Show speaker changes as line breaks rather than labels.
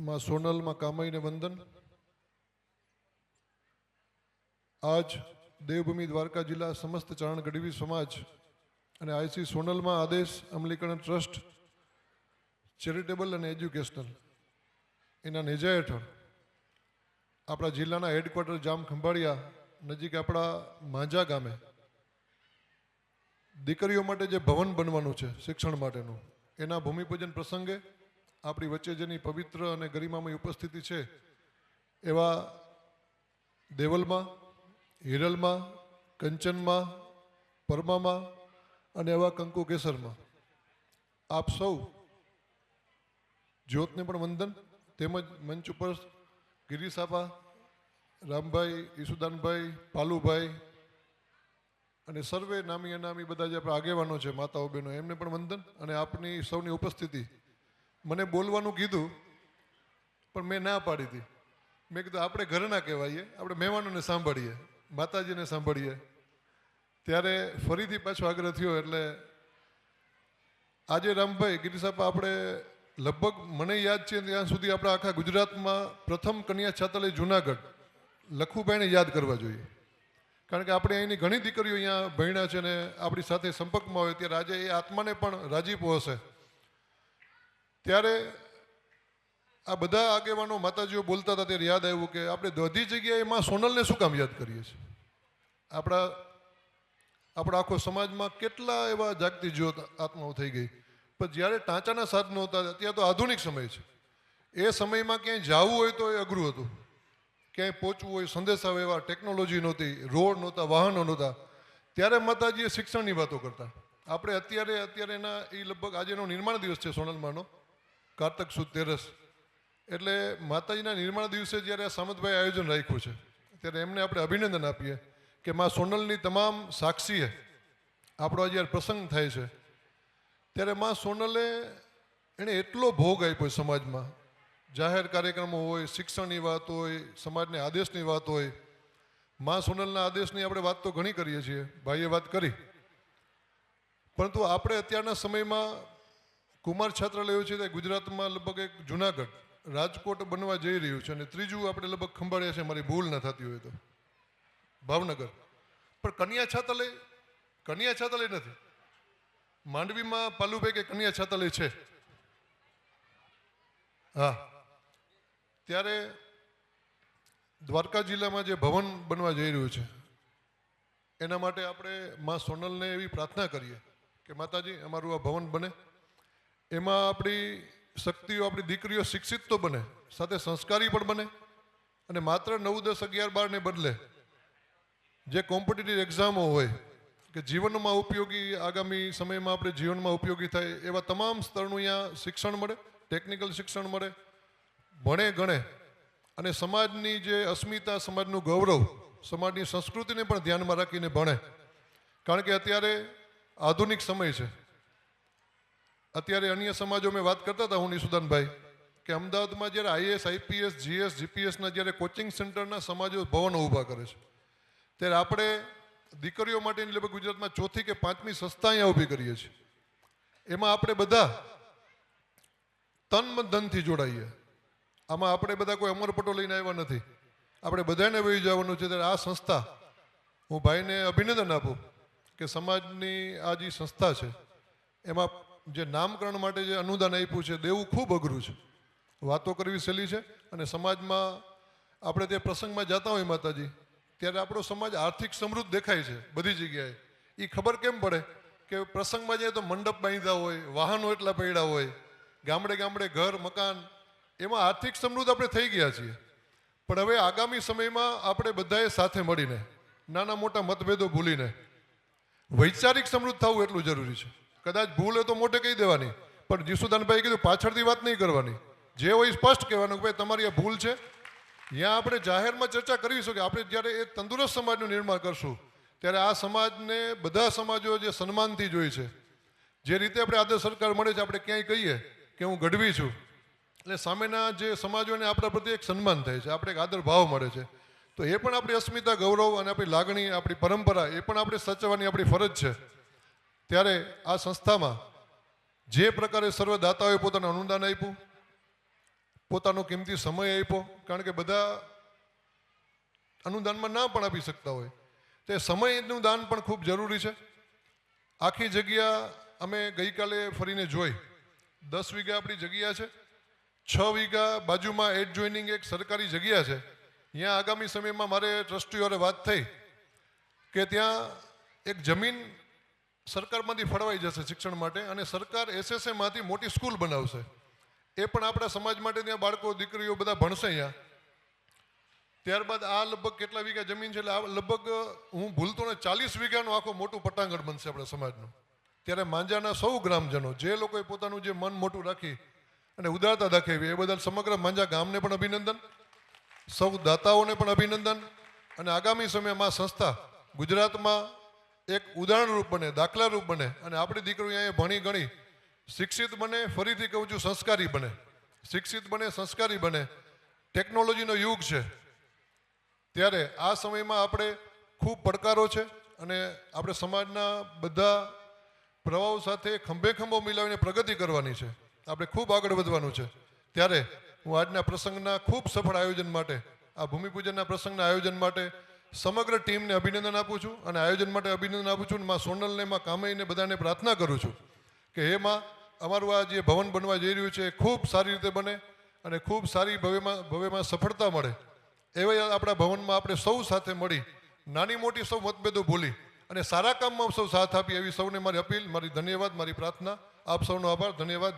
માં સોનલમાં કામઈને વંદન। आज देवभूमि द्वारका जिला समस्त चारण गढ़वी समाज અને આઈસી સોનલમાં આદેશ અમલીકરણ ટ્રસ્ટ ચેરિટેબલ અને એજ્યુકેશનલ એના નેજા હેઠળ આપણા જિલ્લાના હેડક્વાર્ટર જામ ખંભાળિયા નજીક આપણા માંજા ગામે દીકરીઓ માટે જે ભવન બનવાનું છે શિક્ષણ માટેનું એના ભૂમિપૂજન પ્રસંગે આપણી વચ્ચે જેની પવિત્ર અને ગરિમામય ઉપસ્થિતિ છે એવા દેવલમાં, હિરલમાં, કંચનમાં, પરમામાં અને એવા કંકુ કેસરમાં આપ સૌ જ્યોતને પણ વંદન, તેમજ મંચ ઉપર ગિરીસાપા, રામભાઈ, ઈસુદાનભાઈ, પાલુભાઈ અને સર્વે નામી અનામી બધા જે આપણા આગેવાનો છે, માતાઓ બહેનો, એમને પણ વંદન। અને આપની સૌની ઉપસ્થિતિ મને બોલવાનું કીધું પણ મેં ના પાડી હતી। મેં કીધું આપણે ઘરે ના કહેવાઈએ, આપણે મહેમાનોને સાંભળીએ, માતાજીને સાંભળીએ। ત્યારે ફરીથી પાછો આગ્રહ થયો એટલે આજે રામભાઈ, ગિરીસાપા, આપણે લગભગ મને યાદ છે ત્યાં સુધી આપણે આખા ગુજરાતમાં પ્રથમ કન્યા છાત્રાલય જુનાગઢ લખુભાઈને યાદ કરવા જોઈએ, કારણ કે આપણે અહીંની ઘણી દીકરીઓ અહીંયા ભણ્યા છે ને આપણી સાથે સંપર્કમાં હોય ત્યારે આજે એ આત્માને પણ રાજીપો હશે। ત્યારે આ બધા આગેવાનો માતાજીઓ બોલતા હતા ત્યારે યાદ આવ્યું કે આપણે બધી જગ્યાએ માં સોનલને શું કામ યાદ કરીએ છીએ? આપણા આખો સમાજમાં કેટલા એવા જાગતી જ્યોત આત્માઓ થઈ ગઈ, પણ જ્યારે ટાંચાના સાધનો હતા ત્યાં તો આધુનિક સમય છે, એ સમયમાં ક્યાંય જવું હોય તો એ અઘરું હતું, ક્યાંય પહોંચવું હોય, સંદેશા વ્યવહાર, ટેકનોલોજી નહોતી, રોડ નહોતા, વાહનો નહોતા, ત્યારે માતાજીએ શિક્ષણની વાતો કરતા। આપણે અત્યારે એના એ લગભગ આજેનો નિર્માણ દિવસ છે સોનલમાંનો, કારતક સુદ 13, એટલે માતાજીના નિર્માણ દિવસે જ્યારે આ સામંતભાઈ આયોજન રાખ્યું છે ત્યારે એમને આપણે અભિનંદન આપીએ કે માં સોનલની તમામ સાક્ષીએ આપણો જ્યારે પ્રસંગ થાય છે ત્યારે માં સોનલે એણે એટલો ભોગ આપ્યો સમાજમાં, જાહેર કાર્યક્રમો હોય, શિક્ષણની વાત હોય, સમાજને આદેશની વાત હોય। માં સોનલના આદેશની આપણે વાત તો ઘણી કરીએ છીએ, ભાઈએ વાત કરી, પરંતુ આપણે અત્યારના સમયમાં કુમાર છાત્રાલયો છે તે ગુજરાતમાં લગભગ એક જુનાગઢ, રાજકોટ બનવા જઈ રહ્યું છે અને ત્રીજું આપણે લગભગ ખંભાળિયા છે, મારી ભૂલ ન થતી હોય તો ભાવનગર। પણ કન્યા છાત્રાલય નથી। માંડવીમાં પાલુભાઈ કે કન્યા છાત્રાલય છે? હા। ત્યારે દ્વારકા જિલ્લામાં જે ભવન બનવા જઈ રહ્યું છે એના માટે આપણે માં સોનલને એવી પ્રાર્થના કરીએ કે માતાજી અમારું આ ભવન બને, એમાં આપણી શક્તિઓ, આપણી દીકરીઓ શિક્ષિત તો બને, સાથે સંસ્કારી પણ બને, અને માત્ર 9, 10, 11, 12 ને બદલે જે કોમ્પિટિટિવ એક્ઝામો હોય કે જીવનમાં ઉપયોગી, આગામી સમયમાં આપણે જીવનમાં ઉપયોગી થાય એવા તમામ સ્તરનું અહીંયા શિક્ષણ મળે, ટેકનિકલ શિક્ષણ મળે, ભણે ગણે અને સમાજની જે અસ્મિતા, સમાજનું ગૌરવ, સમાજની સંસ્કૃતિને પણ ધ્યાનમાં રાખીને ભણે, કારણ કે અત્યારે આધુનિક સમય છે। અત્યારે અન્ય સમાજો મેં વાત કરતા હતા હું, ઈસુદાનભાઈ, કે અમદાવાદમાં જ્યારે આઈએએસ, આઈપીએસ, જીએસ, જીપીએસના જ્યારે કોચિંગ સેન્ટરના સમાજો ભવનો ઊભા કરે છે ત્યારે આપણે દીકરીઓ માટેની લગભગ ગુજરાતમાં 4થી કે 5મી સંસ્થા અહીંયા ઊભી કરીએ છીએ। એમાં આપણે બધા તન ધનથી જોડાઈએ। આમાં આપણે બધા કોઈ અમરપટો લઈને આવ્યા નથી, આપણે બધાને વહી જવાનું છે। ત્યારે આ સંસ્થા, હું ભાઈને અભિનંદન આપું કે સમાજની આ જે સંસ્થા છે એમાં જે નામકરણ માટે જે અનુદાન આપ્યું છે, દેવું ખૂબ અઘરું છે, વાતો કરવી સહેલી છે, અને સમાજમાં આપણે તે પ્રસંગમાં જતા હોય માતાજી ત્યારે આપણો સમાજ આર્થિક સમૃદ્ધ દેખાય છે બધી જગ્યાએ। એ ખબર કેમ પડે કે પ્રસંગમાં જાય તો મંડપ બાંધ્યા હોય, વાહનો એટલા પડ્યા હોય, ગામડે ગામડે ઘર, મકાન, એમાં આર્થિક સમૃદ્ધ આપણે થઈ ગયા છીએ। પણ હવે આગામી સમયમાં આપણે બધાએ સાથે મળીને, નાના મોટા મતભેદો ભૂલીને વૈચારિક સમૃદ્ધ થવું એટલું જરૂરી છે। કદાચ ભૂલ હોય તો મોઢે કહી દેવાની, પણ જીસુદાનભાઈ કીધું પાછળથી વાત નહીં કરવાની, જે હોય સ્પષ્ટ કહેવાનું કે ભાઈ તમારી આ ભૂલ છે। ત્યાં આપણે જાહેરમાં ચર્ચા કરીશું કે આપણે જ્યારે એ તંદુરસ્ત સમાજનું નિર્માણ કરશું ત્યારે આ સમાજને બધા સમાજો જે સન્માનથી જોઈ છે, જે રીતે આપણે આદર સરકાર મળે છે, આપણે ક્યાંય કહીએ કે હું ગઢવી છું એટલે સામેના જે સમાજોને આપણા પ્રત્યે એક સન્માન થાય છે, આપણે એક આદર ભાવ મળે છે। તો એ પણ આપણી અસ્મિતા, ગૌરવ અને આપણી લાગણી, આપણી પરંપરા, એ પણ આપણે સાચવવાની આપણી ફરજ છે। ત્યારે આ સંસ્થામાં જે પ્રકારે સર્વદાતાઓએ પોતાનું અનુદાન આપ્યું, પોતાનો કિંમતી સમય આપ્યો, કારણ કે બધા અનુદાનમાં ના પણ આપી શકતા હોય, તે સમયનું દાન પણ ખૂબ જરૂરી છે. આખી જગ્યા અમે ગઈકાલે ફરીને જોઈ, 10 વીઘા આપણી જગ્યા છે, 6 વીઘા બાજુમાં એડજોઇનિંગ એક સરકારી જગ્યા છે. ત્યાં આગામી સમયમાં મારે ટ્રસ્ટીઓને વાત થઈ કે ત્યાં એક જમીન સરકારમાંથી ફળવાઈ જશે શિક્ષણ માટે, અને સરકાર SSAમાંથી મોટી સ્કૂલ બનાવશે. એ પણ આપણા સમાજ માટે ત્યાં બાળકો દીકરીઓ બધા ભણશે અહીંયા. ત્યારબાદ આ લગભગ કેટલા વીઘા જમીન છે, એટલે આ લગભગ હું ભૂલતો ને 40 વીઘાનું આખું મોટું પટાંગણ બનશે આપણા સમાજનું. ત્યારે માંજાના સૌ ગ્રામજનો જે લોકોએ પોતાનું જે મન મોટું રાખી અને ઉદારતા દાખવી, એ બદલ સમગ્ર માંજા ગામને પણ અભિનંદન, સૌ દાતાઓને પણ અભિનંદન. અને આગામી સમયમાં સંસ્થા ગુજરાતમાં એક ઉદાહરણરૂપ બને, દાખલારૂપ બને, અને આપણી દીકરીઓ અહીંયા ભણી ગણી શિક્ષિત બને, ફરીથી કહું છું સંસ્કારી બને, શિક્ષિત બને, સંસ્કારી બને. ટેકનોલોજીનો યુગ છે, ત્યારે આ સમયમાં આપણે ખૂબ પડકારો છે, અને આપણે સમાજના બધા પ્રવાહો સાથે ખંભે ખંભો મિલાવીને પ્રગતિ કરવાની છે, આપણે ખૂબ આગળ વધવાનું છે. ત્યારે હું આજના પ્રસંગના ખૂબ સફળ આયોજન માટે, આ ભૂમિપૂજનના પ્રસંગના આયોજન માટે સમગ્ર ટીમને અભિનંદન આપું છું, અને આયોજન માટે અભિનંદન આપું છું. માં સોનલને, માં કામઈને બધાને પ્રાર્થના કરું છું કે હે માં, અમારું આ જે ભવન બનવા જઈ રહ્યું છે એ ખૂબ સારી રીતે બને અને ખૂબ સારી ભવ્યમાં સફળતા મળે. એવા આપણા ભવનમાં આપણે સૌ સાથે મળી, નાની મોટી સૌ મતભેદો ભૂલી અને સારા કામમાં સૌ સાથ આપી, એવી સૌને મારી અપીલ, મારી ધન્યવાદ, મારી પ્રાર્થના. આપ સૌનો આભાર, ધન્યવાદ.